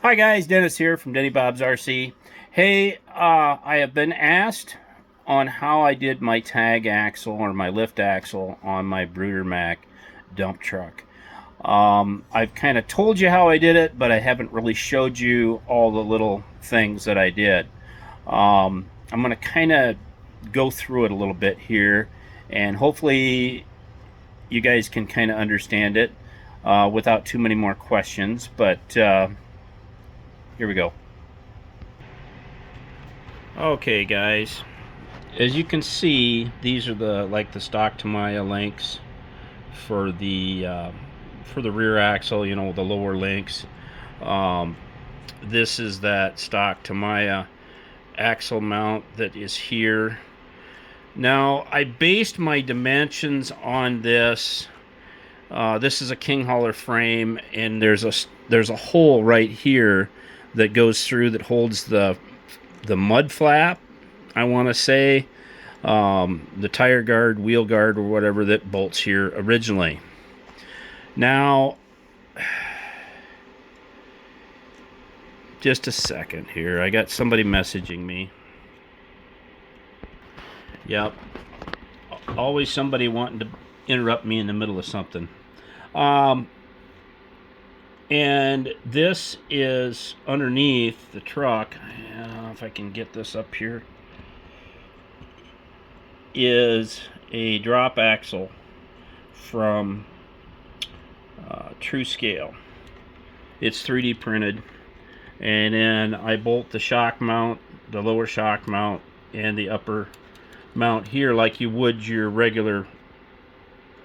Hi guys, Dennis here from Denny Bob's RC. Hey, I have been asked on how I did my tag axle or my lift axle on my Bruder Mack dump truck. I've kind of told you how I did it, but I haven't really showed you all the little things that I did. I'm going to kind of go through it a little bit here, and hopefully you guys can kind of understand it without too many more questions, but here we go. Okay guys, as you can see, these are the stock Tamiya links for the rear axle, you know, the lower links. This is that stock Tamiya axle mount that is here. Now I based my dimensions on this. This is a king hauler frame, and there's a hole right here that goes through that holds the mud flap, I want to say, the tire guard, wheel guard, or whatever that bolts here originally. Now, just a second here. I got somebody messaging me. Yep. Always somebody wanting to interrupt me in the middle of something. And this is underneath the truck. If I can get this up here, is a drop axle from True Scale. It's 3D printed, and then I bolt the shock mount, the lower shock mount, and the upper mount here like you would your regular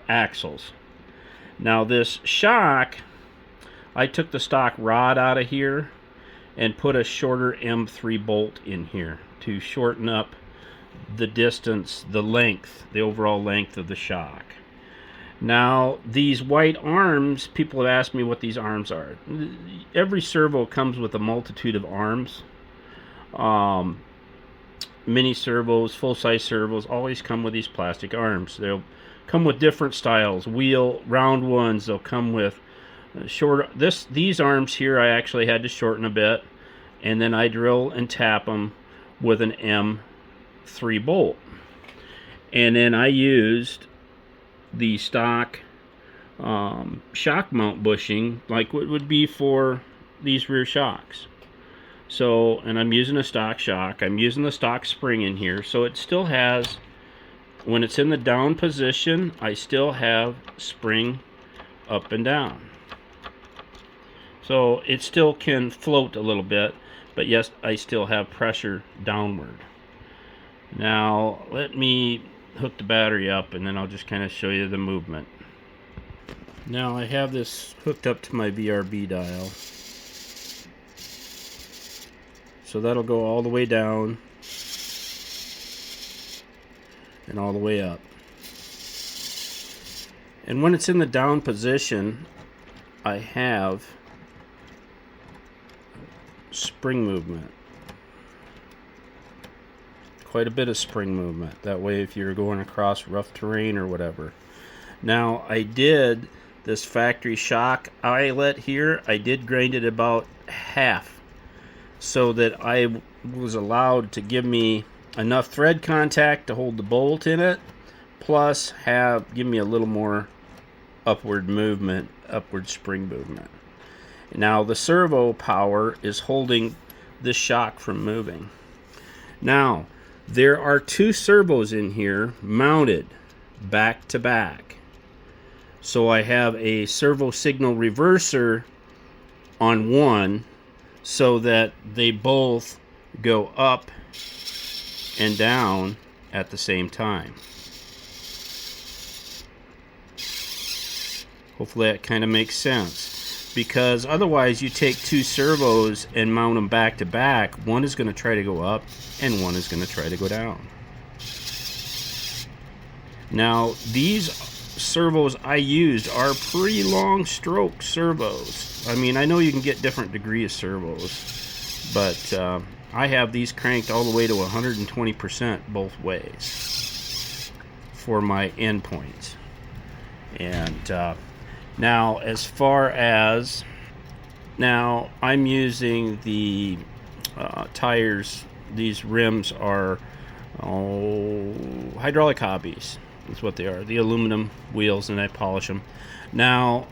axles. Now this shock, I took the stock rod out of here and put a shorter M3 bolt in here to shorten up the distance, the length, the overall length of the shock. Now these white arms, people have asked me what these arms are. Every servo comes with a multitude of arms. Mini servos, full-size servos always come with these plastic arms. They'll come with different styles, wheel, round ones. They'll come with short. These arms here I actually had to shorten a bit, and then I drill and tap them with an M3 bolt. And then I used the stock shock mount bushing like what would be for these rear shocks. So, and I'm using a stock shock. I'm using the stock spring in here, so it still has, when it's in the down position, I still have spring up and down. So it still can float a little bit, but yes, I still have pressure downward. Now let me hook the battery up, and then I'll just kind of show you the movement. Now I have this hooked up to my VRB dial, so that'll go all the way down and all the way up. And when it's in the down position, I have spring movement, quite a bit of spring movement. That way if you're going across rough terrain or whatever. Now I did this factory shock eyelet here, I did grind it about half so that I was allowed to give me enough thread contact to hold the bolt in it, plus give me a little more upward movement, upward spring movement. Now the servo power is holding this shock from moving. Now there are two servos in here mounted back to back. So I have a servo signal reverser on one so that they both go up and down at the same time. Hopefully that kind of makes sense, because otherwise you take two servos and mount them back to back, one is going to try to go up and one is going to try to go down. Now these servos I used are pretty long stroke servos. I mean, I know you can get different degrees of servos, but I have these cranked all the way to 120% both ways for my endpoints. And now as far as Now I'm using the tires. These rims are hydraulic hobbies. That's what they are. The aluminum wheels, and I polish them. Now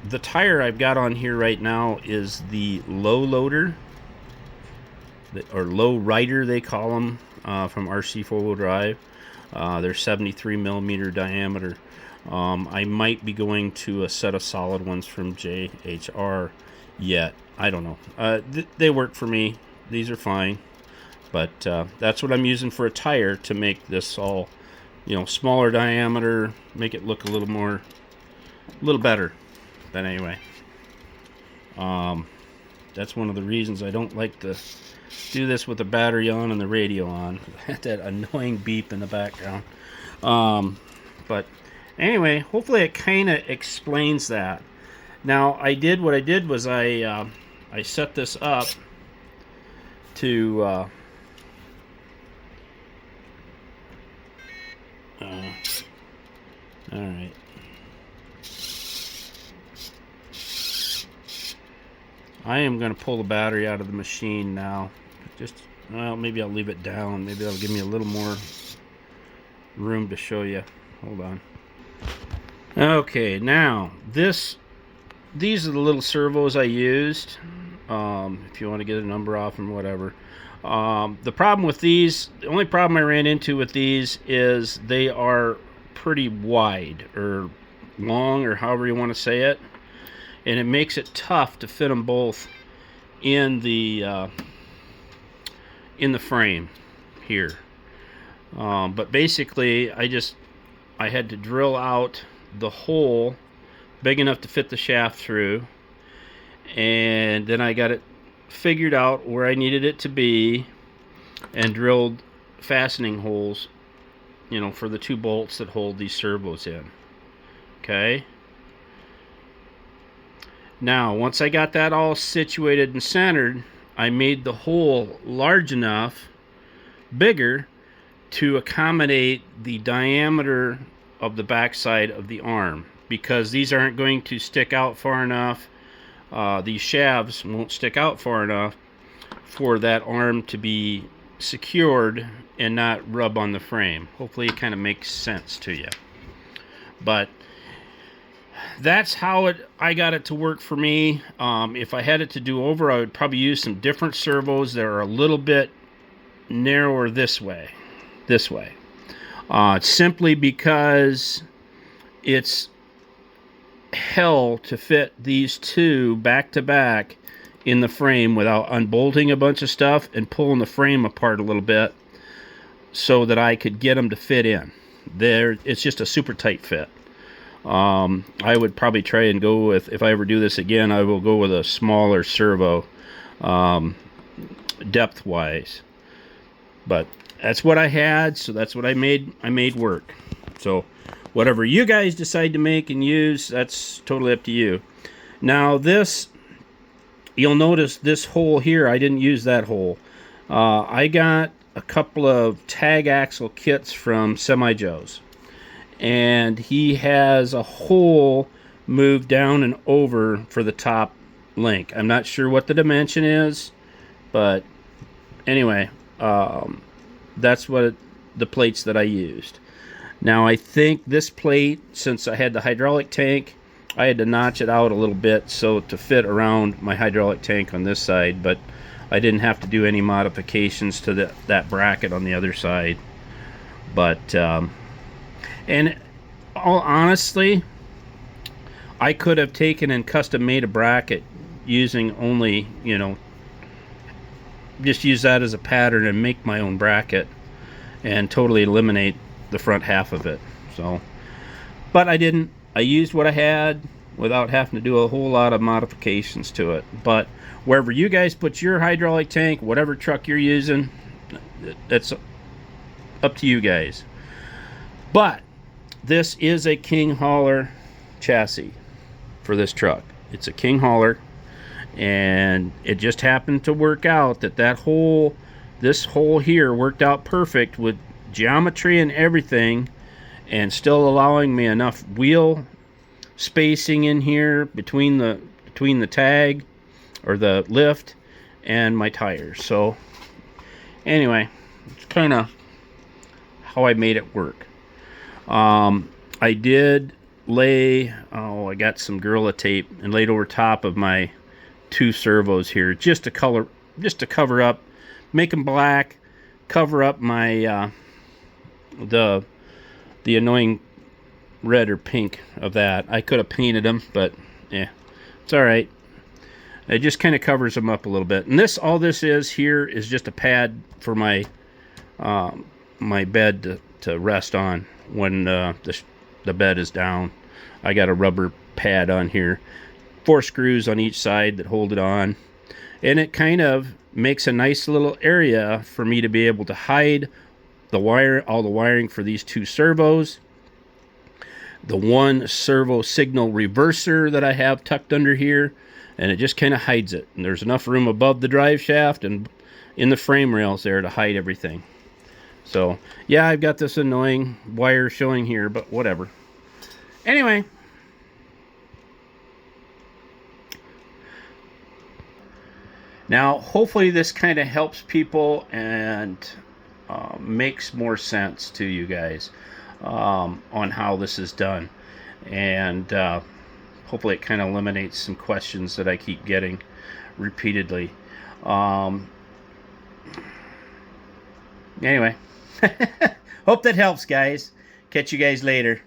the tire I've got on here right now is the low loader, or low rider they call them, from RC 4-wheel drive. They're 73 millimeter diameter. I might be going to a set of solid ones from JHR yet. I don't know. They work for me. These are fine. But that's what I'm using for a tire to make this all, smaller diameter, make it look a little better. But anyway, that's one of the reasons I don't like to do this with the battery on and the radio on. That annoying beep in the background. But anyway, hopefully it kind of explains that. Now what I did was I set this up to all right. I am going to pull the battery out of the machine now. Well, maybe I'll leave it down. Maybe that'll give me a little more room to show you. Hold on. Okay, now these are the little servos I used. If you want to get a number off them, whatever. The problem with these, the only problem I ran into with these is they are pretty wide, or long, or however you want to say it, and it makes it tough to fit them both in the frame here. But basically I had to drill out the hole big enough to fit the shaft through, and then I got it figured out where I needed it to be and drilled fastening holes, for the 2 bolts that hold these servos in. Okay, now once I got that all situated and centered, I made the hole large enough, bigger, to accommodate the diameter of the backside of the arm, because these aren't going to stick out far enough. These shafts won't stick out far enough for that arm to be secured and not rub on the frame. Hopefully it kind of makes sense to you. But that's how I got it to work for me. If I had it to do over, I would probably use some different servos that are a little bit narrower this way. Simply because it's hell to fit these two back to back in the frame without unbolting a bunch of stuff and pulling the frame apart a little bit so that I could get them to fit in. It's just a super tight fit. I would probably try and go with, if I ever do this again, I will go with a smaller servo, depth wise. But that's what I had, so that's what I made work. So whatever you guys decide to make and use, that's totally up to you. Now this, you'll notice this hole here, I didn't use that hole. I got a couple of tag axle kits from Semi Joe's, and he has a hole moved down and over for the top link. I'm not sure what the dimension is, but anyway, that's what the plates that I used. Now I think this plate, since I had the hydraulic tank, I had to notch it out a little bit so to fit around my hydraulic tank on this side, but I didn't have to do any modifications to that bracket on the other side. But and all honestly, I could have taken and custom made a bracket using only, just use that as a pattern and make my own bracket and totally eliminate the front half of it. So, but I didn't. I used what I had without having to do a whole lot of modifications to it. But wherever you guys put your hydraulic tank, whatever truck you're using, that's up to you guys. But this is a King hauler chassis for this truck. It's a King hauler, and it just happened to work out that this hole here worked out perfect with geometry and everything, and still allowing me enough wheel spacing in here between the tag or the lift, and my tires. So anyway, it's kind of how I made it work. I did lay, I got some Gorilla tape and laid over top of my 2 servos here, just to cover up, make them black, cover up my the annoying red or pink of that. I could have painted them, but yeah, it's all right. It just kind of covers them up a little bit. And all this is here is just a pad for my my bed to rest on when the bed is down. I got a rubber pad on here, 4 screws on each side that hold it on, and it kind of makes a nice little area for me to be able to hide all the wiring for these 2 servos, the 1 servo signal reverser that I have tucked under here, and it just kind of hides it. And there's enough room above the drive shaft and in the frame rails there to hide everything. So yeah, I've got this annoying wire showing here, but whatever. Anyway, now hopefully this kind of helps people and makes more sense to you guys on how this is done, and hopefully it kind of eliminates some questions that I keep getting repeatedly. Anyway, hope that helps, guys. Catch you guys later.